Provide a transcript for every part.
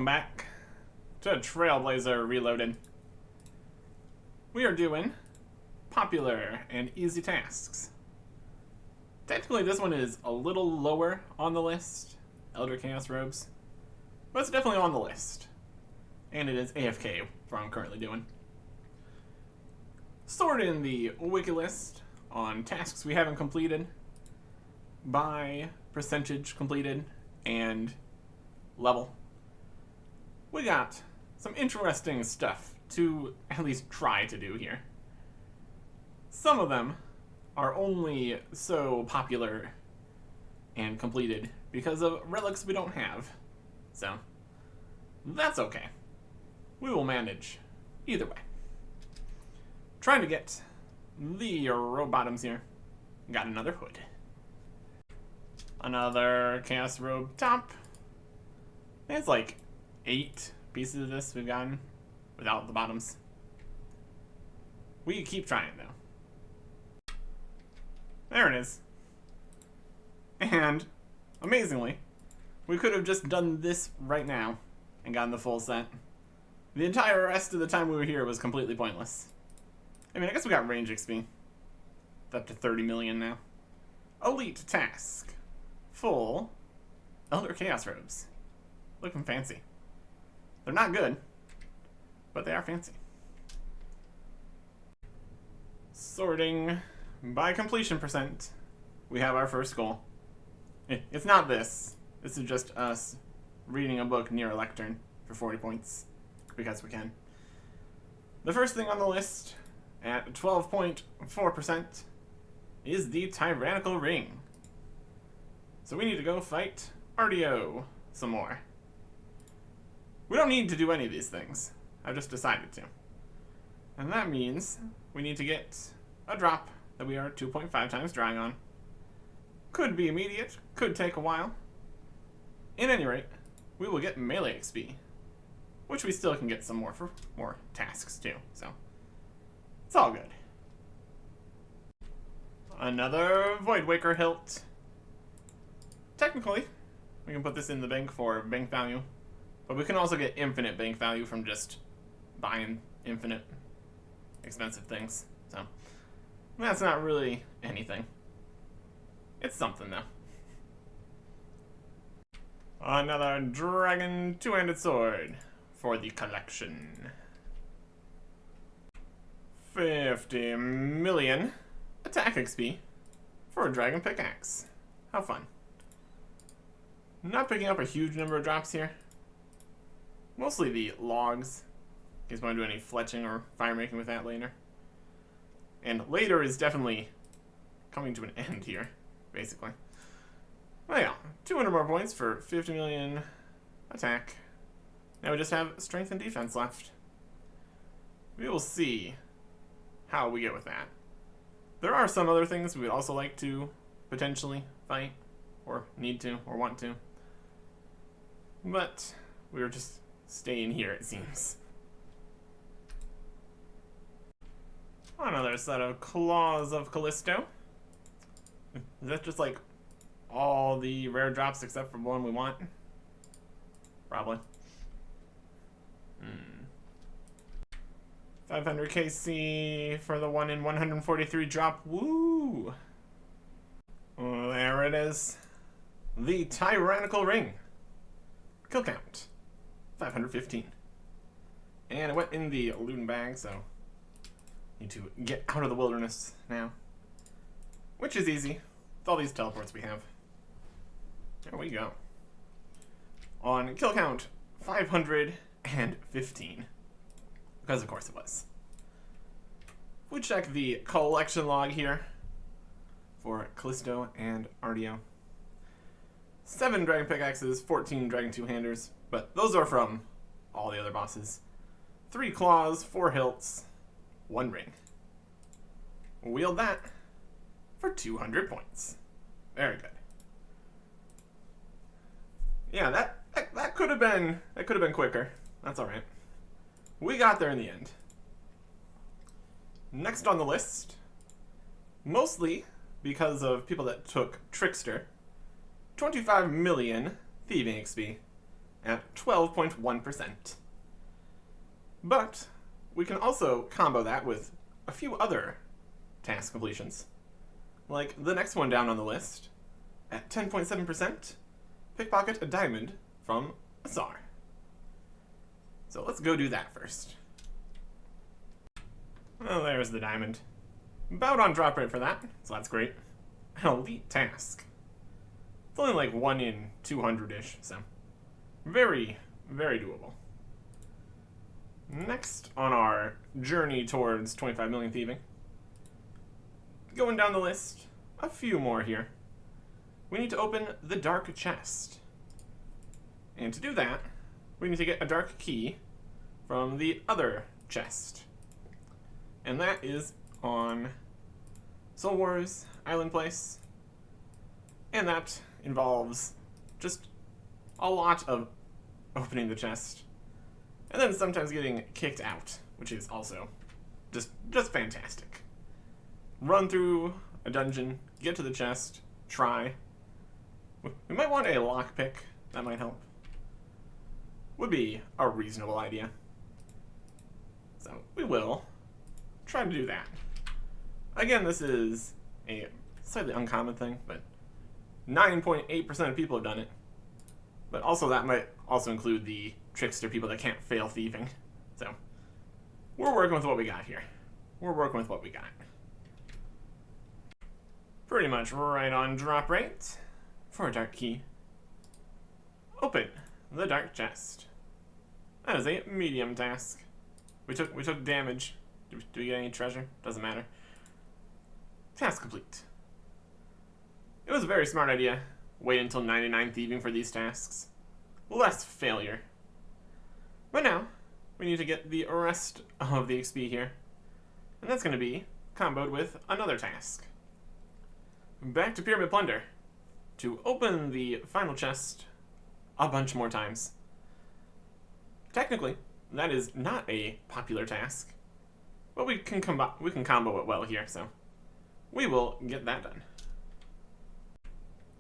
back to Trailblazer Reloaded. We are doing popular and easy tasks. Technically this one is a little lower on the list, Elder Chaos Robes, but it's definitely on the list. And it is AFK, what I'm currently doing. Sort in the wiki list on tasks we haven't completed by percentage completed and level. We got some interesting stuff to at least try to do here. Some of them are only so popular and completed because of relics we don't have. So, that's okay. We will manage either way. Trying to get the row bottoms here. Got another hood. Another Chaos Robe top. There's like 8 pieces of this we've gotten without the bottoms. We keep trying though. There it is. And amazingly, we could have just done this right now and gotten the full set. The entire rest of the time we were here was completely pointless. I mean, I guess we got range XP. It's up to 30 million now. Elite task. Full Elder Chaos Robes. Looking fancy. They're not good, but they are fancy. Sorting by completion percent, we have our first goal. It's not this. This is just us reading a book near a lectern for 40 points, because we can. The first thing on the list, at 12.4%, is the Tyrannical Ring. So we need to go fight RDO some more. We don't need to do any of these things. I've just decided to. And that means we need to get a drop that we are 2.5 times drawing on. Could be immediate, could take a while. In any rate, we will get melee XP, which we still can get some more for more tasks too, so it's all good. Another Voidwaker hilt. Technically, we can put this in the bank for bank value, but we can also get infinite bank value from just buying infinite expensive things, so that's not really anything. It's something though. Another dragon two-handed sword for the collection. 50 million attack XP for a dragon pickaxe. How fun. Not picking up a huge number of drops here. Mostly the logs. In case you want to do any fletching or fire making with that later. And later is definitely coming to an end here, basically. Well, yeah, 200 more points for 50 million attack. Now we just have strength and defense left. We will see how we get with that. There are some other things we would also like to potentially fight, or need to, or want to. But we're just staying here, it seems. Another set of Claws of Callisto. Is that just like all the rare drops except for one we want? Probably. 500 KC for the 1 in 143 drop. Woo! Oh, there it is. The Tyrannical Ring. Kill count 515. And it went in the loot bag, so need to get out of the wilderness now. Which is easy with all these teleports we have. There we go. On kill count 515. Because of course it was. We check the collection log here for Callisto and RDO. 7 dragon pickaxes, 14 dragon two-handers, but those are from all the other bosses. 3 claws, 4 hilts, 1 ring. Wield that for 200 points. Very good. Yeah, that could have been quicker. That's all right. We got there in the end. Next on the list, mostly because of people that took Trickster, 25 million thieving XP, at 12.1%. But we can also combo that with a few other task completions. Like the next one down on the list, at 10.7%, pickpocket a diamond from a czar. So let's go do that first. Well, there's the diamond. About on drop rate for that, so that's great. An elite task. It's only like 1 in 200-ish, so very, very doable. Next on our journey towards 25 million thieving, going down the list, a few more here. We need to open the dark chest. And to do that, we need to get a dark key from the other chest. And that is on Soul Wars Island Place. And that involves just a lot of opening the chest. And then sometimes getting kicked out, which is also just fantastic. Run through a dungeon, get to the chest, try. We might want a lockpick, that might help. Would be a reasonable idea. So we will try to do that. Again, this is a slightly uncommon thing, but 9.8% of people have done it. But also that might also include the trickster people that can't fail thieving. So we're working with what we got here. We're working with what we got. Pretty much right on drop rate for a dark key. Open the dark chest. That is a medium task. We took damage. Do we get any treasure? Doesn't matter. Task complete. It was a very smart idea. Wait until 99 thieving for these tasks. Less failure. But now, we need to get the rest of the XP here. And that's going to be comboed with another task. Back to Pyramid Plunder to open the final chest a bunch more times. Technically, that is not a popular task, but we can combo it well here, so we will get that done.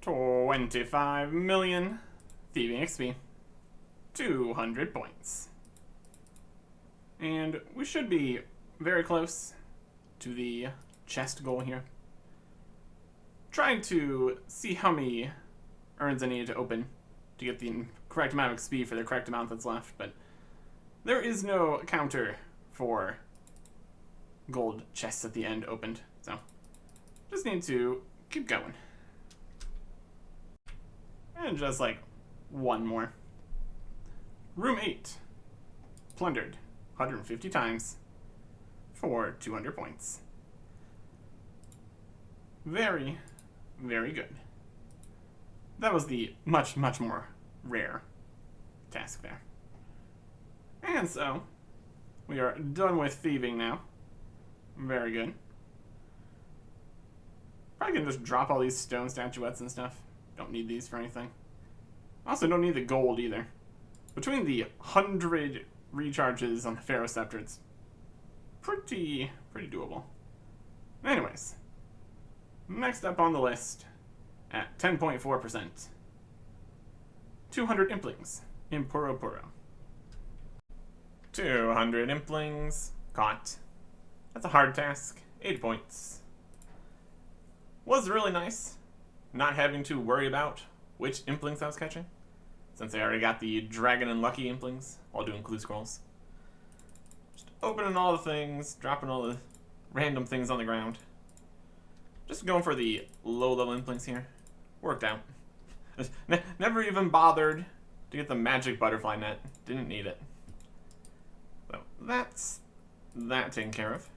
25 million thieving XP, 200 points. And we should be very close to the chest goal here. Trying to see how many urns I needed to open to get the correct amount of XP for the correct amount that's left, but there is no counter for gold chests at the end opened, so just need to keep going. And just like one more. Room 8. Plundered 150 times for 200 points. Very, very good. That was the much more rare task there. And so, we are done with thieving now. Very good. Probably gonna just drop all these stone statuettes and stuff. Don't need these for anything. Also don't need the gold either. Between the 100 recharges on the Pharaoh Scepter, it's pretty doable. Anyways, next up on the list at 10.4%. 200 implings in Puro Puro. 200 implings caught. That's a hard task. 8 points. Was really nice not having to worry about which implings I was catching, since I already got the Dragon and Lucky implings while doing clue scrolls. Just opening all the things, dropping all the random things on the ground. Just going for the low-level implings here. Worked out. Never even bothered to get the magic butterfly net. Didn't need it. So that's that taken care of.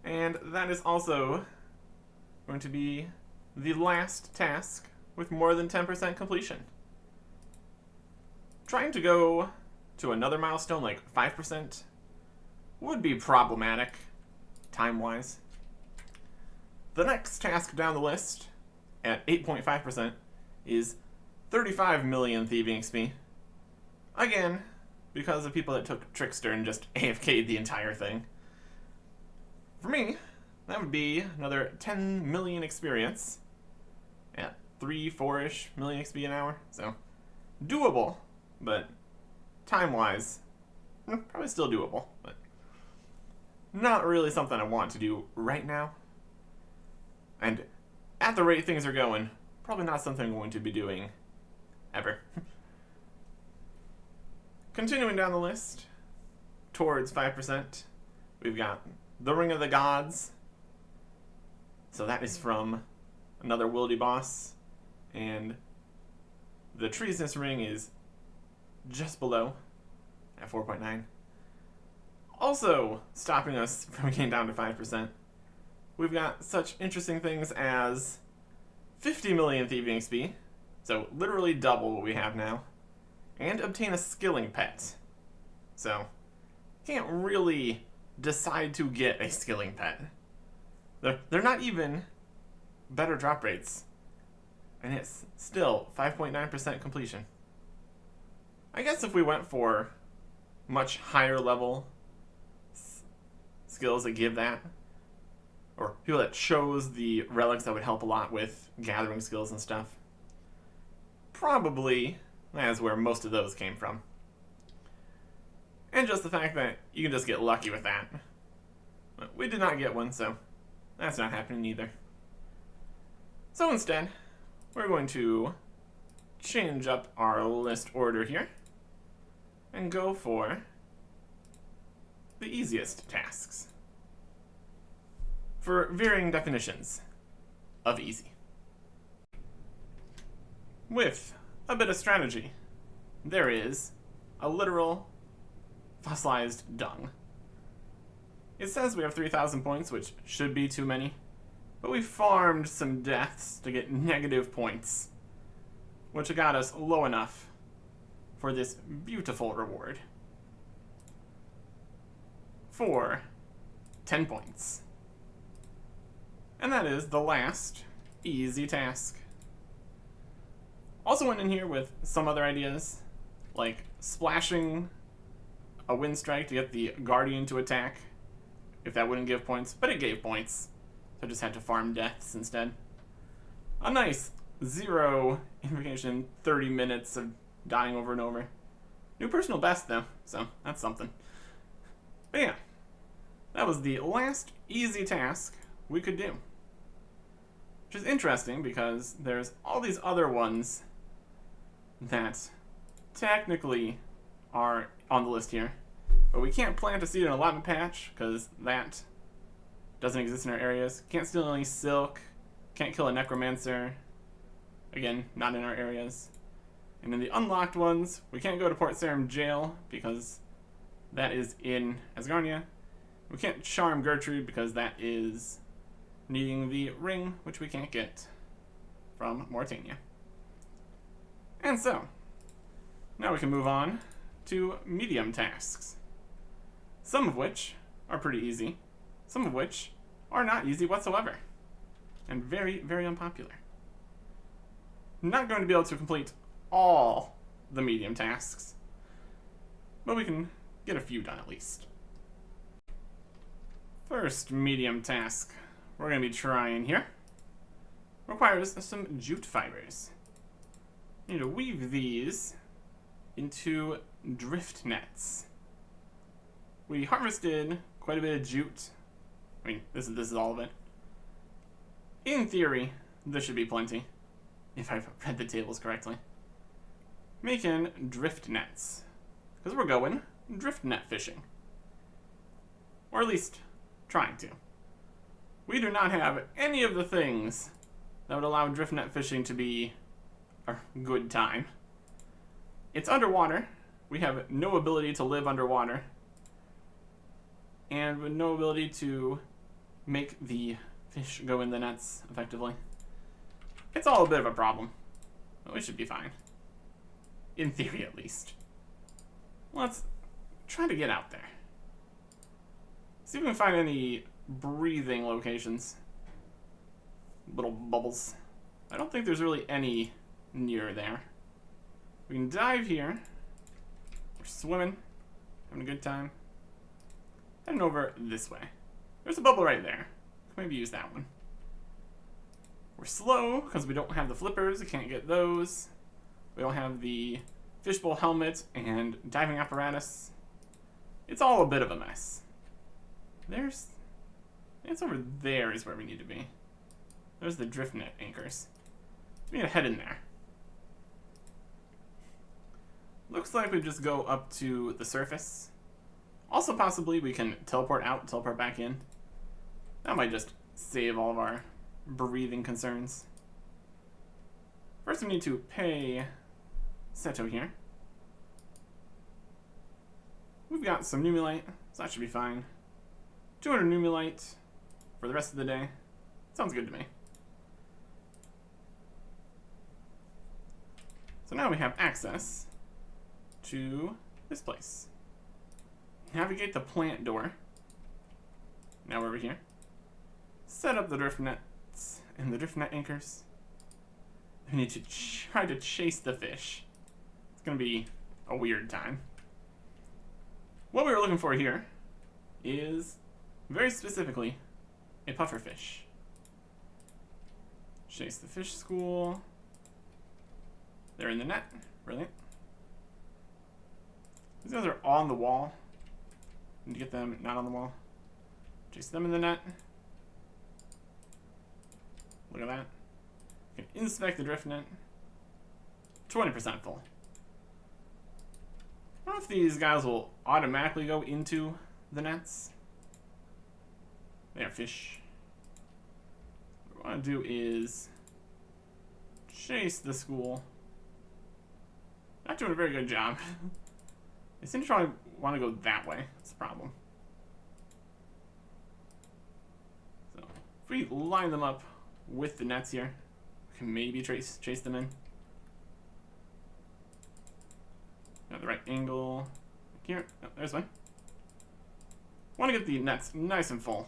And that is also going to be the last task with more than 10% completion. Trying to go to another milestone like 5% would be problematic time-wise. The next task down the list at 8.5% is 35 million thieving XP. Again, because of people that took Trickster and just AFK'd the entire thing. For me, that would be another 10 million experience at 3-4-ish million XP an hour. So, doable, but time-wise, probably still doable, but not really something I want to do right now. And at the rate things are going, probably not something I'm going to be doing ever. Continuing down the list, towards 5%, we've got the Ring of the Gods. So that is from another Wildy boss, and the Treasonous Ring is just below at 4.9. Also stopping us from getting down to 5%, we've got such interesting things as 50 million Thieving XP, so literally double what we have now, and obtain a skilling pet. So, can't really decide to get a skilling pet. They're not even better drop rates, and it's still 5.9% completion. I guess if we went for much higher level skills that give that, or people that chose the relics that would help a lot with gathering skills and stuff, probably that's where most of those came from. And just the fact that you can just get lucky with that. But we did not get one, so that's not happening either. So instead, we're going to change up our list order here and go for the easiest tasks, for varying definitions of easy. With a bit of strategy, there is a literal fossilized dung. It says we have 3,000 points, which should be too many, but we farmed some deaths to get negative points, which got us low enough for this beautiful reward. For 10 points. And that is the last easy task. Also went in here with some other ideas, like splashing a wind strike to get the guardian to attack, if that wouldn't give points, but it gave points, so I just had to farm deaths instead. A nice 0 invocation, 30 minutes of dying over and over. New personal best though, so that's something. But yeah, that was the last easy task we could do. Which is interesting because there's all these other ones that technically are on the list here, but we can't plant a seed in an allotment patch because that doesn't exist in our areas. Can't steal any silk, can't kill a necromancer, again, not in our areas. And in the unlocked ones, we can't go to Port Sarim Jail because that is in Asgarnia. We can't charm Gertrude because that is needing the ring, which we can't get from Mauritania. And so, now we can move on to medium tasks. Some of which are pretty easy, some of which are not easy whatsoever, and very, very unpopular. Not going to be able to complete all the medium tasks, but we can get a few done at least. First medium task we're going to be trying here requires some jute fibers. You need to weave these into drift nets. We harvested quite a bit of jute. I mean, this is all of it. In theory, this should be plenty, if I've read the tables correctly. Making drift nets, because we're going drift net fishing. Or at least, trying to. We do not have any of the things that would allow drift net fishing to be a good time. It's underwater. We have no ability to live underwater. And with no ability to make the fish go in the nets effectively. It's all a bit of a problem. But we should be fine. In theory, at least. Let's try to get out there. See if we can find any breathing locations. Little bubbles. I don't think there's really any near there. We can dive here. We're swimming. Having a good time. Heading over this way. There's a bubble right there. Maybe use that one. We're slow because we don't have the flippers. We can't get those. We don't have the fishbowl helmet and diving apparatus. It's all a bit of a mess. It's over there is where we need to be. There's the drift net anchors. We need to head in there. Looks like we just go up to the surface. Also, possibly we can teleport out, teleport back in. That might just save all of our breathing concerns. First, we need to pay Seto here. We've got some Numulite, so that should be fine. 200 Numulite for the rest of the day. Sounds good to me. So now we have access to this place. Navigate the plant door. Now we're over here. Set up the drift nets and the drift net anchors. We need to try to chase the fish. It's gonna be a weird time. What we were looking for here is, very specifically, a pufferfish. Chase the fish school. They're in the net. Brilliant. These guys are on the wall. Need to get them not on the wall. Chase them in the net. Look at that. You can inspect the drift net. 20% full. I don't know if these guys will automatically go into the nets. They are fish. What we want to do is chase the school. Not doing a very good job. They seem to try to want to go that way. That's the problem. So if we line them up with the nets here, we can maybe chase them in. Got the right angle. Here, oh, there's one. Want to get the nets nice and full.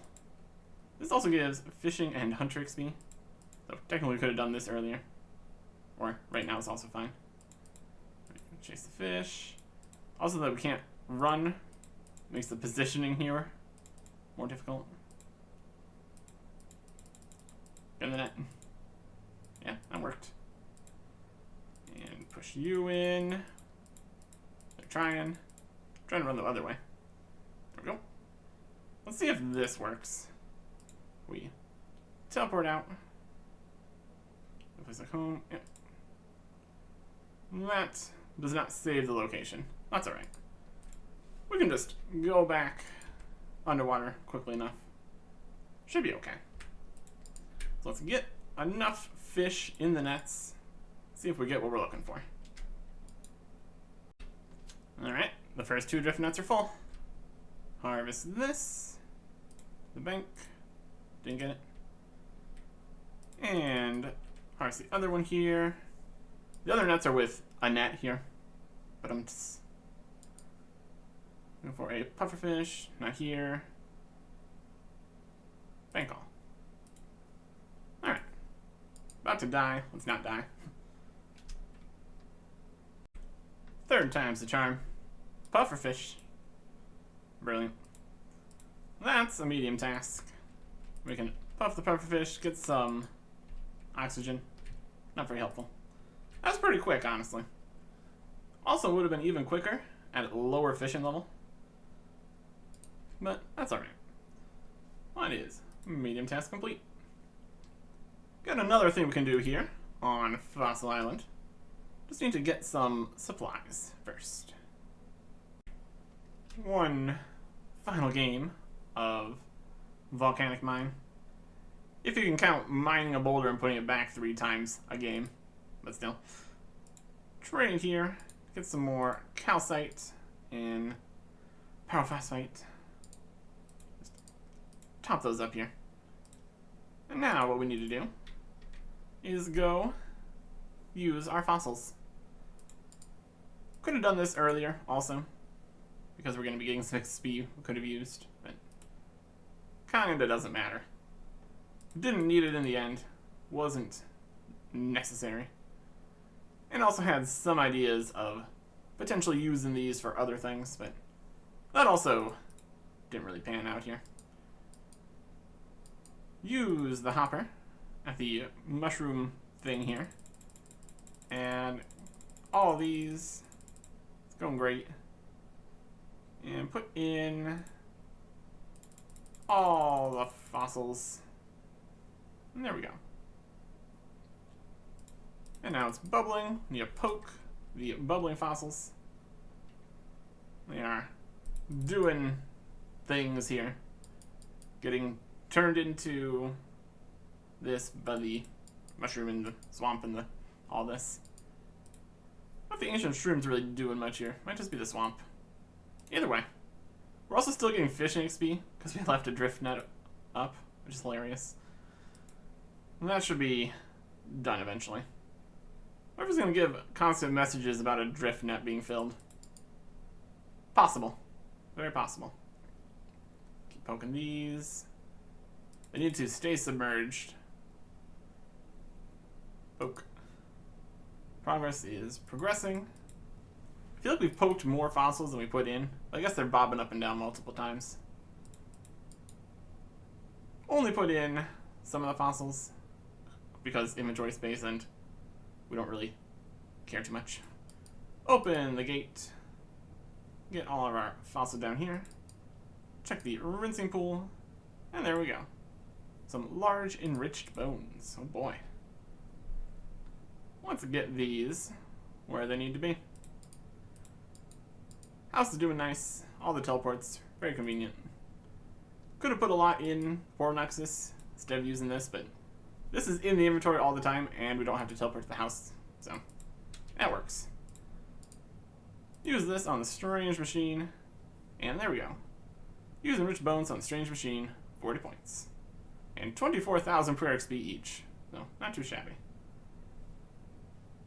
This also gives fishing and hunter XP. So technically we could have done this earlier. Or right now is also fine. Chase the fish. Also that we can't run makes the positioning here more difficult. Get in the net. Yeah, that worked. And push you in. They're trying to run the other way. There we go. Let's see if this works. We teleport out. A place like home. Yeah. That does not save the location. That's alright. We can just go back underwater quickly enough. Should be okay. So let's get enough fish in the nets. See if we get what we're looking for. Alright, the first 2 drift nets are full. Harvest this. The bank. Didn't get it. And harvest the other one here. The other nets are with a net here. But I'm just looking for a pufferfish. Not here. Bank call. Alright. About to die. Let's not die. 3rd time's the charm. Pufferfish. Brilliant. That's a medium task. We can puff the pufferfish, get some oxygen. Not very helpful. That's pretty quick, honestly. Also would have been even quicker at lower fishing level. But that's alright. What is medium task complete? Got another thing we can do here on Fossil Island. Just need to get some supplies first. One final game of Volcanic Mine. If you can count mining a boulder and putting it back 3 times a game. But still. Trade here. Get some more calcite and pyrophosphite. Just top those up here. And now what we need to do is go use our fossils. Could have done this earlier also, because we're going to be getting some XP we could have used, but kinda doesn't matter. Didn't need it in the end. Wasn't necessary. And also had some ideas of potentially using these for other things, but that also didn't really pan out here. Use the hopper at the mushroom thing here. And all these Going great. And put in all the fossils. And there we go. And now it's bubbling. You poke the bubbling fossils. They are doing things here. Getting turned into this by the mushroom and the swamp and the all this. I don't think the ancient shroom's really doing much here. Might just be the swamp. Either way. We're also still getting fishing XP because we left a drift net up, which is hilarious. And that should be done eventually. Whoever's going to give constant messages about a drift net being filled. Possible. Very possible. Keep poking these. They need to stay submerged. Poke. Progress is progressing. I feel like we've poked more fossils than we put in. But I guess they're bobbing up and down multiple times. Only put in some of the fossils because inventory space and we don't really care too much. Open the gate. Get all of our fossils down here. Check the rinsing pool. And there we go. Some large enriched bones. Oh boy. Let's get these where they need to be. House is doing nice. All the teleports. Very convenient. Could have put a lot in for Nexus instead of using this, but this is in the inventory all the time, and we don't have to teleport to the house, so that works. Use this on the strange machine, and there we go. Use enriched bones on the strange machine, 40 points. And 24,000 per XP each, so not too shabby.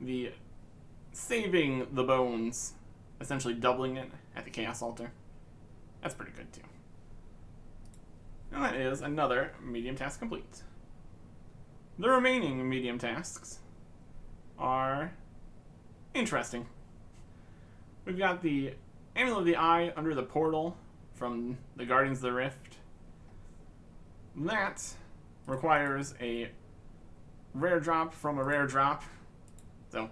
The saving the bones, essentially doubling it at the Chaos Altar, that's pretty good too. And that is another medium task complete. The remaining medium tasks are interesting. We've got the Amulet of the Eye under the portal from the Guardians of the Rift. That requires a rare drop from a rare drop, so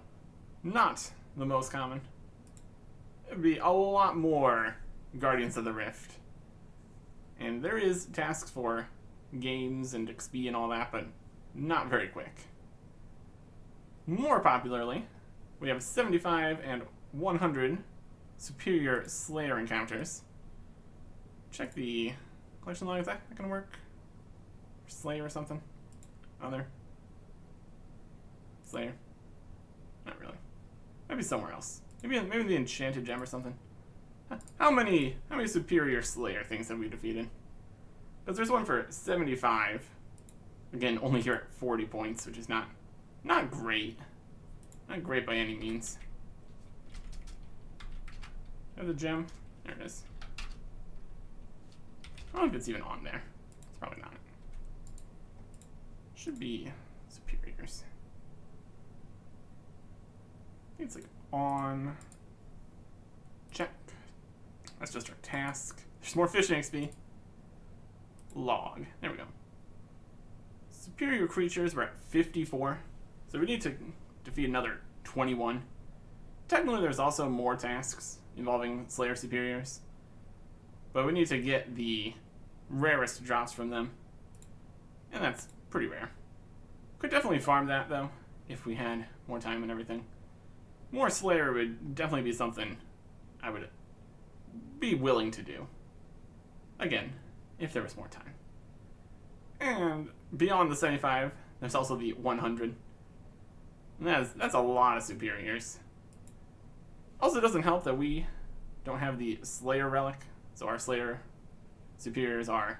not the most common. It'd be a lot more Guardians of the Rift. And there is tasks for games and XP and all that, but not very quick. More popularly, we have 75 and 100 superior Slayer encounters. Check the collection log. Is that gonna work? Slayer or something? Other? Slayer? Not really. Maybe somewhere else. Maybe the Enchanted Gem or something. How many superior Slayer things have we defeated? Because there's one for 75. Again, only here at 40 points, which is not great. Not great by any means. There's the gem. There it is. I don't know if it's even on there. It's probably not. Should be superiors. I think it's like on. Check. That's just our task. There's more fishing XP. Log. There we go. Superior creatures, we're at 54. So we need to defeat another 21. Technically, there's also more tasks involving Slayer superiors. But we need to get the rarest drops from them. And that's pretty rare. Could definitely farm that, though, if we had more time and everything. More Slayer would definitely be something I would be willing to do. Again, if there was more time. And beyond the 75, there's also the 100. And that's a lot of superiors. Also, it doesn't help that we don't have the Slayer relic, so our Slayer superiors are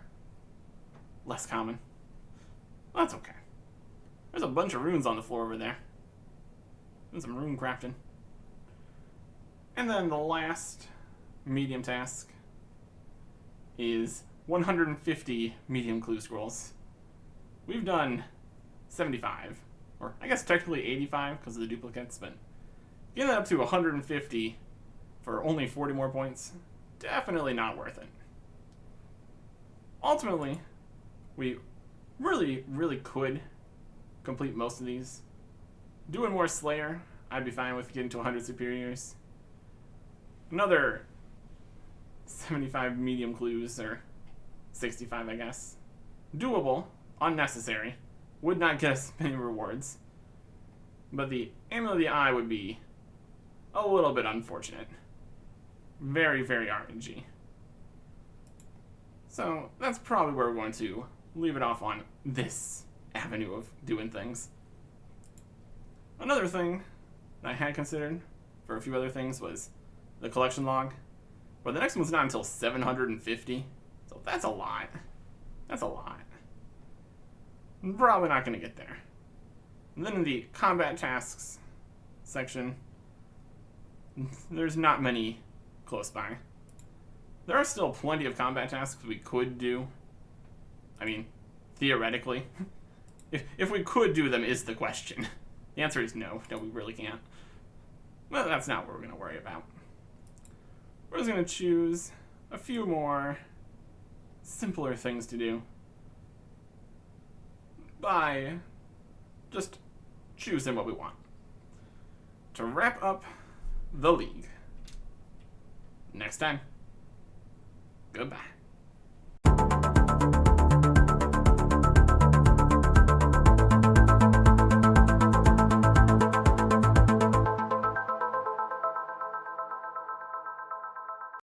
less common. Well, that's okay. There's a bunch of runes on the floor over there. And some rune crafting. And then the last medium task is 150 medium clue scrolls. We've done 75, or I guess technically 85 because of the duplicates, but getting that up to 150 for only 40 more points, definitely not worth it. Ultimately, we really could complete most of these. Doing more Slayer, I'd be fine with getting to 100 superiors. another 75 medium clues, or 65, I guess. Doable, unnecessary, would not get us many rewards. But the Amulet of the Eye would be a little bit unfortunate. Very, very RNG. So that's probably where we're going to leave it off on this avenue of doing things. Another thing that I had considered for a few other things was the collection log. But the next one's not until 750. So that's a lot. That's a lot. I'm probably not going to get there. And then in the combat tasks section, there's not many close by. There are still plenty of combat tasks we could do. I mean, theoretically. If we could do them is the question. The answer is no. No, we really can't. Well, that's not what we're going to worry about. We're just going to choose a few more simpler things to do by just choosing what we want. To wrap up the league. Next time. Goodbye.